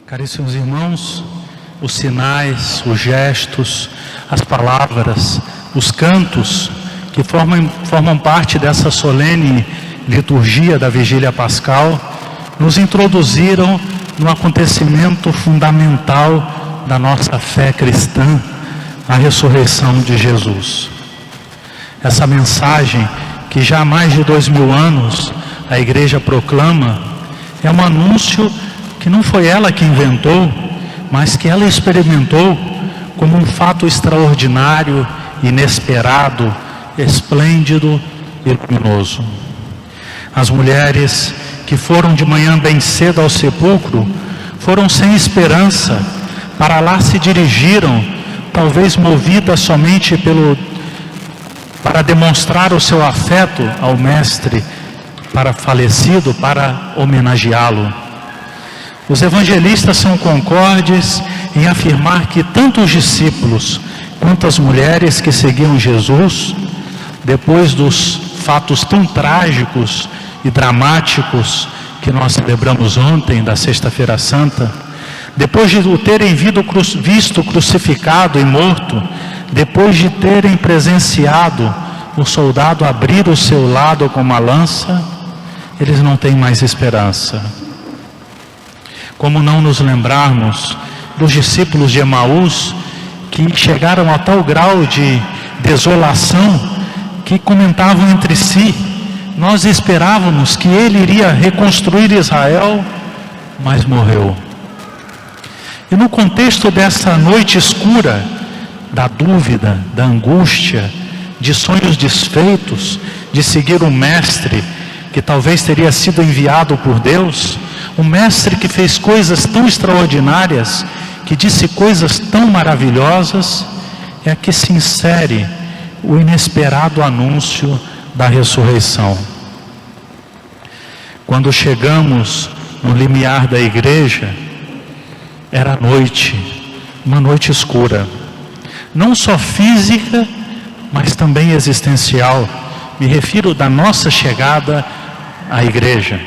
Caríssimos irmãos, os sinais, os gestos, as palavras, os cantos que formam parte dessa solene liturgia da Vigília Pascal, nos introduziram no acontecimento fundamental da nossa fé cristã, a ressurreição de Jesus. Essa mensagem que já há mais de 2000 anos a Igreja proclama, é um anúncio que não foi ela que inventou, mas que ela experimentou como um fato extraordinário, inesperado, esplêndido e luminoso. As mulheres que foram de manhã bem cedo ao sepulcro, foram sem esperança, para lá se dirigiram, talvez movidas somente para demonstrar o seu afeto ao Mestre falecido, para homenageá-lo. Os evangelistas são concordes em afirmar que tanto os discípulos quanto as mulheres que seguiam Jesus, depois dos fatos tão trágicos e dramáticos que nós celebramos ontem, da Sexta-feira Santa, depois de o terem visto crucificado e morto, depois de terem presenciado o soldado abrir o seu lado com uma lança, eles não têm mais esperança. Como não nos lembrarmos dos discípulos de Emaús, que chegaram a tal grau de desolação, que comentavam entre si: nós esperávamos que ele iria reconstruir Israel, mas morreu. E no contexto dessa noite escura, da dúvida, da angústia, de sonhos desfeitos, de seguir um mestre que talvez teria sido enviado por Deus, um mestre que fez coisas tão extraordinárias, que disse coisas tão maravilhosas, é que se insere o inesperado anúncio da ressurreição. Quando chegamos no limiar da igreja, era noite, uma noite escura, não só física, mas também existencial. Me refiro da nossa chegada à igreja.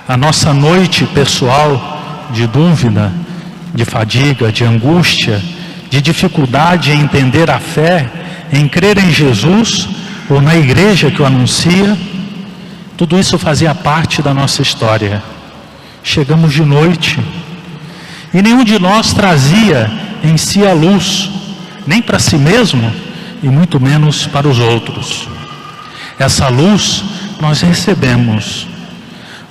A nossa noite pessoal de dúvida, de fadiga, de angústia, de dificuldade em entender a fé, em crer em Jesus ou na igreja que o anuncia, tudo isso fazia parte da nossa história. Chegamos de noite e nenhum de nós trazia em si a luz, nem para si mesmo e muito menos para os outros. Essa luz nós recebemos.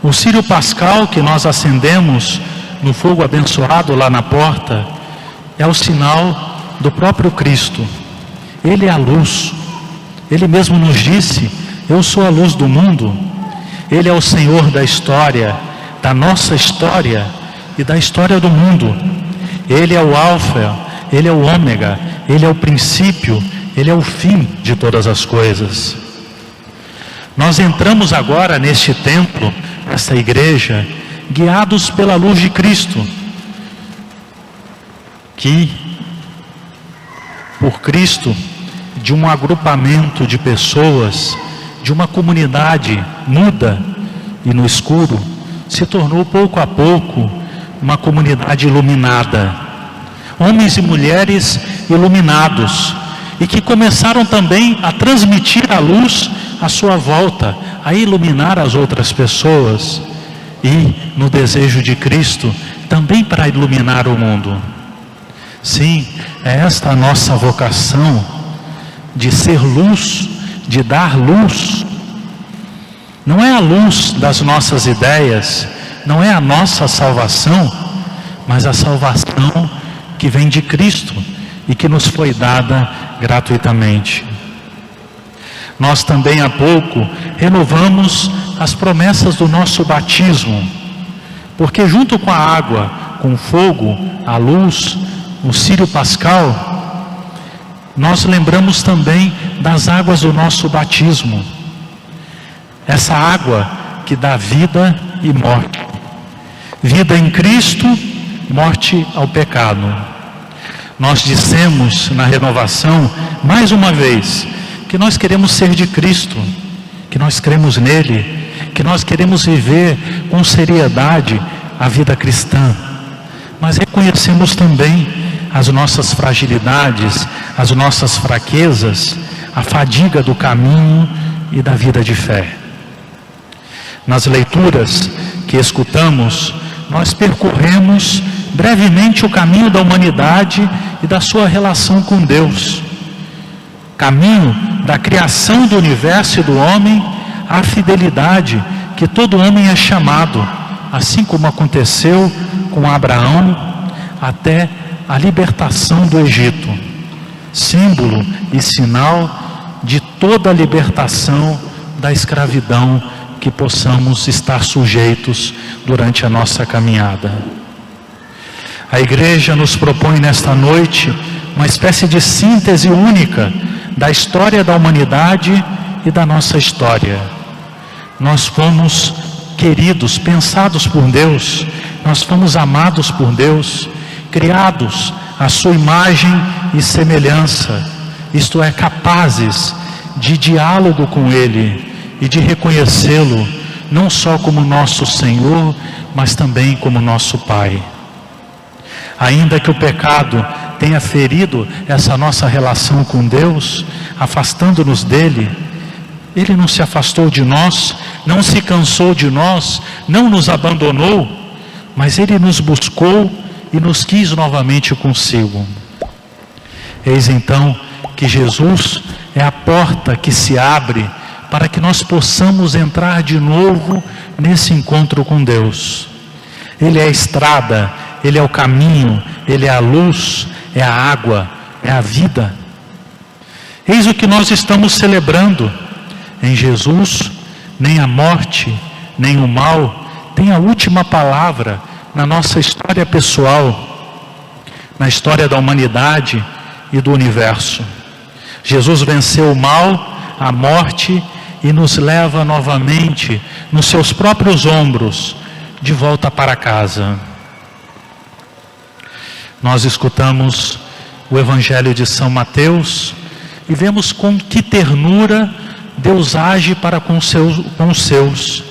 O círio pascal que nós acendemos no fogo abençoado lá na porta é o sinal do próprio Cristo. Ele é a luz. Ele mesmo nos disse: eu sou a luz do mundo. Ele é o Senhor da história, da nossa história e da história do mundo. Ele é o Alfa, Ele é o Ômega, Ele é o princípio, Ele é o fim de todas as coisas. Nós entramos agora neste templo, nesta igreja, guiados pela luz de Cristo, que, por Cristo, de um agrupamento de pessoas, de uma comunidade muda e no escuro, se tornou pouco a pouco uma comunidade iluminada. Homens e mulheres iluminados, e que começaram também a transmitir a luz à sua volta, a iluminar as outras pessoas, e no desejo de Cristo também para iluminar o mundo. Sim, é esta a nossa vocação, de ser luz, de dar luz. Não é a luz das nossas ideias, não é a nossa salvação, mas a salvação que vem de Cristo e que nos foi dada gratuitamente. Nós também há pouco renovamos as promessas do nosso batismo, porque junto com a água, com o fogo, a luz, o círio pascal, nós lembramos também das águas do nosso batismo. Essa água que dá vida e morte. Vida em Cristo, morte ao pecado. Nós dissemos na renovação, mais uma vez, que nós queremos ser de Cristo, que nós cremos nele, que nós queremos viver com seriedade a vida cristã. Mas reconhecemos também as nossas fragilidades, as nossas fraquezas, a fadiga do caminho e da vida de fé. Nas leituras que escutamos, nós percorremos brevemente o caminho da humanidade e da sua relação com Deus. Caminho da criação do universo e do homem à fidelidade que todo homem é chamado, assim como aconteceu com Abraão, até a libertação do Egito, símbolo e sinal de toda a libertação da escravidão que possamos estar sujeitos durante a nossa caminhada. A igreja nos propõe nesta noite uma espécie de síntese única da história da humanidade e da nossa história. Nós fomos queridos, pensados por Deus, nós fomos amados por Deus, criados à sua imagem e semelhança, isto é, capazes de diálogo com Ele e de reconhecê-lo não só como nosso Senhor, mas também como nosso Pai. Ainda que o pecado tenha ferido essa nossa relação com Deus, afastando-nos dele, Ele não se afastou de nós, não se cansou de nós, não nos abandonou, mas Ele nos buscou e nos quis novamente consigo. Eis então que Jesus é a porta que se abre para que nós possamos entrar de novo nesse encontro com Deus. Ele é a estrada, Ele é o caminho, Ele é a luz, é a água, é a vida. Eis o que nós estamos celebrando. Em Jesus, nem a morte, nem o mal tem a última palavra na nossa história pessoal, na história da humanidade e do universo. Jesus venceu o mal, a morte, e nos leva novamente nos seus próprios ombros de volta para casa. Nós escutamos o Evangelho de São Mateus e vemos com que ternura Deus age para com os seus.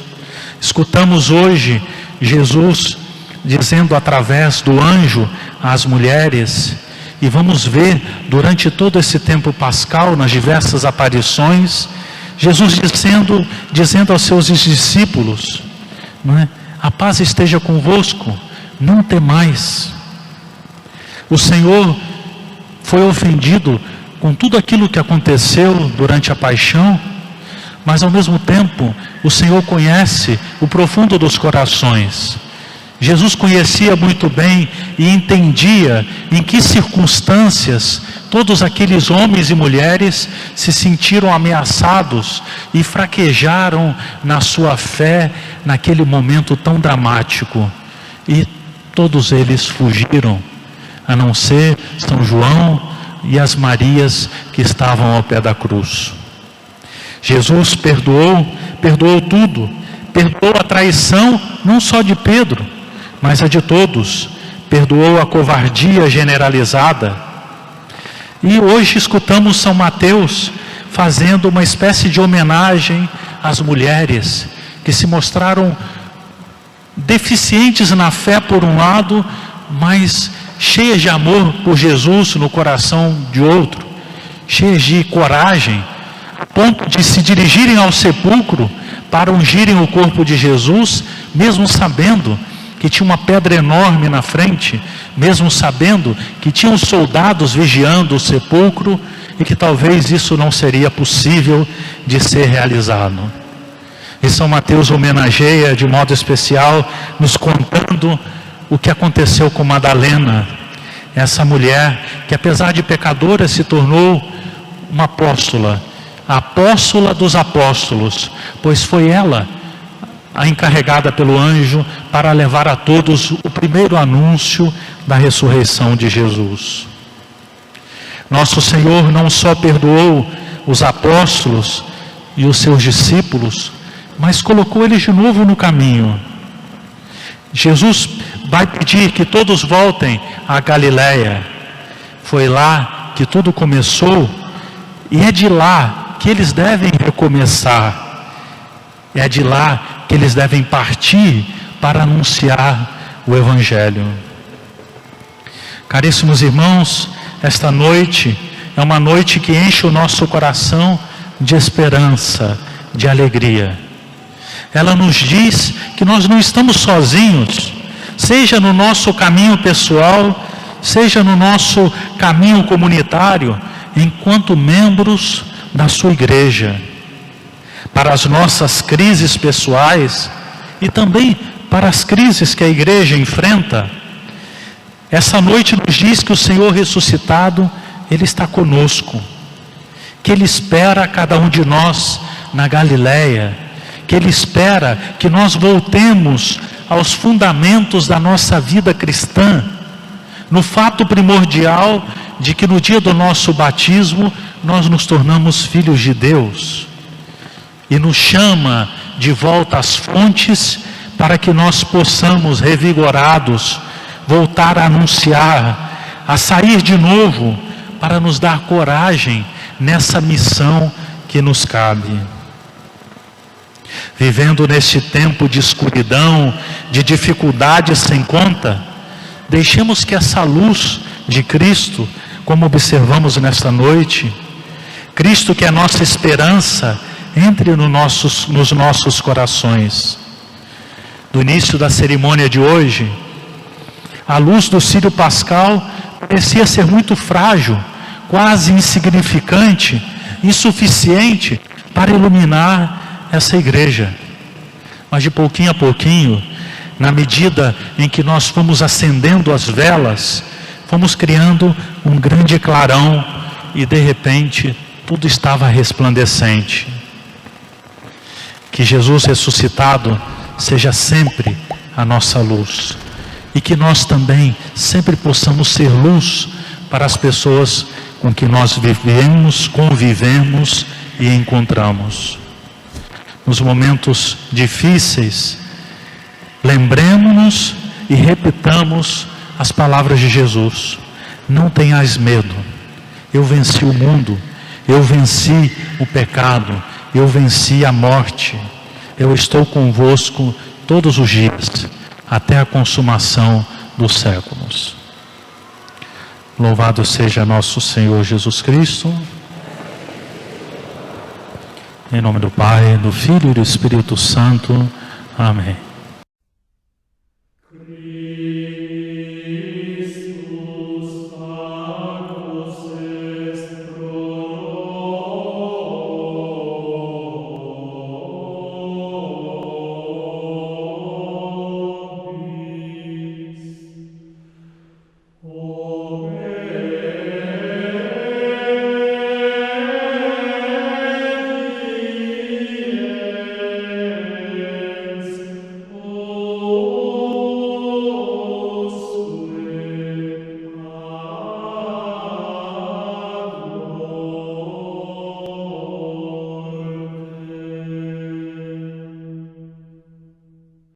Escutamos hoje Jesus dizendo através do anjo às mulheres, e vamos ver durante todo esse tempo pascal, nas diversas aparições, Jesus dizendo aos seus discípulos, não é? A paz esteja convosco, não temais. O Senhor foi ofendido com tudo aquilo que aconteceu durante a paixão, mas ao mesmo tempo o Senhor conhece o profundo dos corações. Jesus conhecia muito bem e entendia em que circunstâncias todos aqueles homens e mulheres se sentiram ameaçados e fraquejaram na sua fé naquele momento tão dramático. E todos eles fugiram, a não ser São João e as Marias que estavam ao pé da cruz. Jesus perdoou tudo, perdoou a traição não só de Pedro, mas a de todos, perdoou a covardia generalizada. E hoje escutamos São Mateus fazendo uma espécie de homenagem às mulheres que se mostraram deficientes na fé por um lado, mas cheias de amor por Jesus no coração de outro, cheias de coragem, a ponto de se dirigirem ao sepulcro para ungirem o corpo de Jesus, mesmo sabendo que tinha uma pedra enorme na frente, mesmo sabendo que tinham soldados vigiando o sepulcro e que talvez isso não seria possível de ser realizado. E São Mateus homenageia de modo especial, nos contando o que aconteceu com Madalena, essa mulher que, apesar de pecadora, se tornou uma apóstola, a apóstola dos apóstolos, pois foi ela a encarregada pelo anjo para levar a todos o primeiro anúncio da ressurreição de Jesus. Nosso Senhor não só perdoou os apóstolos e os seus discípulos, mas colocou eles de novo no caminho. Jesus vai pedir que todos voltem à Galileia. Foi lá que tudo começou e é de lá que eles devem recomeçar. É de lá que eles devem partir para anunciar o Evangelho. Caríssimos irmãos, esta noite é uma noite que enche o nosso coração de esperança, de alegria. Ela nos diz que nós não estamos sozinhos, seja no nosso caminho pessoal, seja no nosso caminho comunitário, enquanto membros da sua igreja. Para as nossas crises pessoais e também para as crises que a igreja enfrenta, essa noite nos diz que o Senhor ressuscitado, Ele está conosco, que Ele espera cada um de nós na Galileia, que Ele espera que nós voltemos aos fundamentos da nossa vida cristã, no fato primordial de que no dia do nosso batismo nós nos tornamos filhos de Deus. E nos chama de volta às fontes para que nós possamos, revigorados, voltar a anunciar, a sair de novo, para nos dar coragem nessa missão que nos cabe. Vivendo neste tempo de escuridão, de dificuldades sem conta, deixemos que essa luz de Cristo, como observamos nesta noite, Cristo que é a nossa esperança, entre nos nossos corações. No início da cerimônia de hoje, a luz do Círio Pascal parecia ser muito frágil, quase insignificante, insuficiente para iluminar essa igreja. Mas de pouquinho a pouquinho, na medida em que nós fomos acendendo as velas, fomos criando um grande clarão e de repente tudo estava resplandecente. Que Jesus ressuscitado seja sempre a nossa luz. E que nós também sempre possamos ser luz para as pessoas com que nós vivemos, convivemos e encontramos. Nos momentos difíceis, lembremos-nos e repitamos as palavras de Jesus. Não tenhais medo. Eu venci o mundo. Eu venci o pecado. Eu venci a morte. Eu estou convosco todos os dias, até a consumação dos séculos. Louvado seja nosso Senhor Jesus Cristo. Em nome do Pai, do Filho e do Espírito Santo. Amém.